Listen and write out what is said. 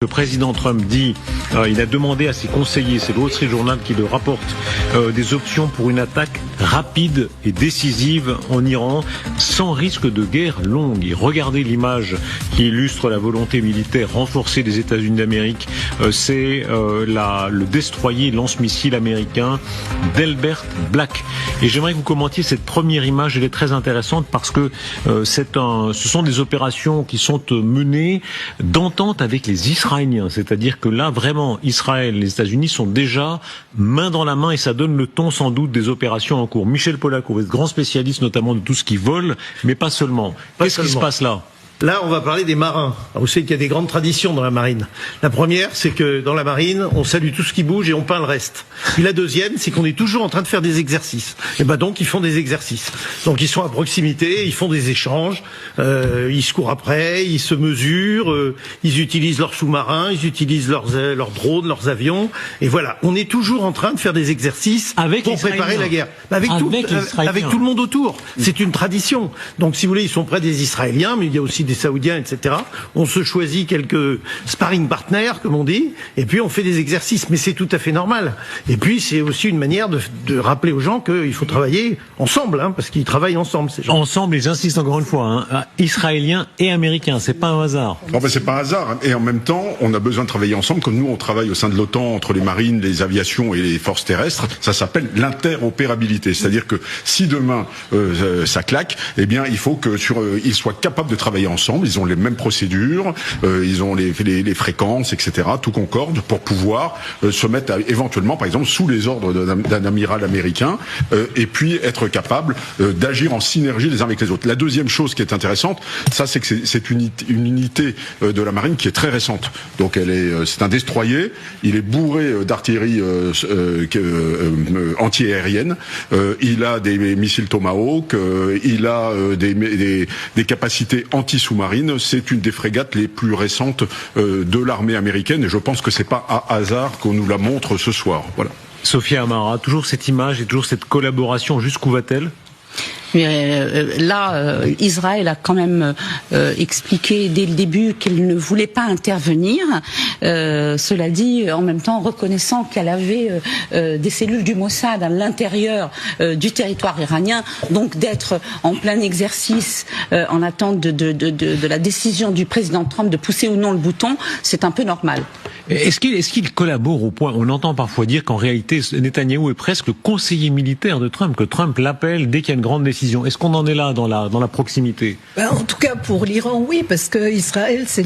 Le président Trump dit, il a demandé à ses conseillers, c'est le Wall Street Journal qui le rapporte, des options pour une attaque rapide et décisive en Iran, sans risque de guerre longue. Et regardez l'image qui illustre la volonté militaire renforcée des États-Unis d'Amérique. C'est le destroyer lance-missile américain Delbert Black. Et j'aimerais que vous commentiez cette première image. Elle est très intéressante parce que ce sont des opérations qui sont menées d'entente avec les Israéliens. C'est-à-dire que là, vraiment, Israël, les États-Unis sont déjà main dans la main et ça donne le ton sans doute des opérations en cours. Michel Polaco, vous êtes grand spécialiste notamment de tout ce qui vole, mais pas seulement. Qu'est-ce qui se passe là ? Là, on va parler des marins. Alors, vous savez qu'il y a des grandes traditions dans la marine. La première, c'est que dans la marine, on salue tout ce qui bouge et on peint le reste. Puis la deuxième, c'est qu'on est toujours en train de faire des exercices. Et ben donc, ils font des exercices. Donc, ils sont à proximité, ils font des échanges, ils se courent après, ils se mesurent, ils utilisent leurs sous-marins, ils utilisent leurs drones, leurs avions. Et voilà, on est toujours en train de faire des exercices pour préparer la guerre. Avec tout le monde autour. C'est une tradition. Donc, si vous voulez, ils sont près des Israéliens, mais il y a aussi des Saoudiens, etc. On se choisit quelques sparring partners, comme on dit, et puis on fait des exercices. Mais c'est tout à fait normal. Et puis c'est aussi une manière de rappeler aux gens qu'il faut travailler ensemble, parce qu'ils travaillent ensemble, ces gens. Ensemble, et j'insiste encore une fois, Israéliens et Américains, c'est pas un hasard. Non, c'est pas un hasard. Et en même temps, on a besoin de travailler ensemble. Comme nous, on travaille au sein de l'OTAN entre les marines, les aviations et les forces terrestres. Ça s'appelle l'interopérabilité. C'est-à-dire que si demain ça claque, eh bien, il faut que ils soient capables de travailler ensemble, ils ont les mêmes procédures, ils ont les fréquences, etc., tout concorde pour pouvoir se mettre éventuellement, par exemple, sous les ordres d'un amiral américain, et puis être capable d'agir en synergie les uns avec les autres. La deuxième chose qui est intéressante, ça c'est que c'est une unité de la marine qui est très récente. Donc c'est un destroyer, il est bourré d'artillerie anti-aérienne, il a des missiles Tomahawk, il a des capacités anti-sous-marines. C'est une des frégates les plus récentes de l'armée américaine et je pense que c'est pas à hasard qu'on nous la montre ce soir. Voilà. Sophia Amara, toujours cette image et toujours cette collaboration, jusqu'où va-t-elle ? Là, Israël a quand même expliqué dès le début qu'elle ne voulait pas intervenir. Cela dit, en même temps, reconnaissant qu'elle avait des cellules du Mossad à l'intérieur du territoire iranien, donc d'être en plein exercice en attente de la décision du président Trump de pousser ou non le bouton, c'est un peu normal. Est-ce qu'il collabore au point, on entend parfois dire qu'en réalité Netanyahou est presque le conseiller militaire de Trump, que Trump l'appelle dès qu'il y a une grande décision. Est-ce qu'on en est là dans la proximité ? En tout cas pour l'Iran, oui, parce que Israël, c'est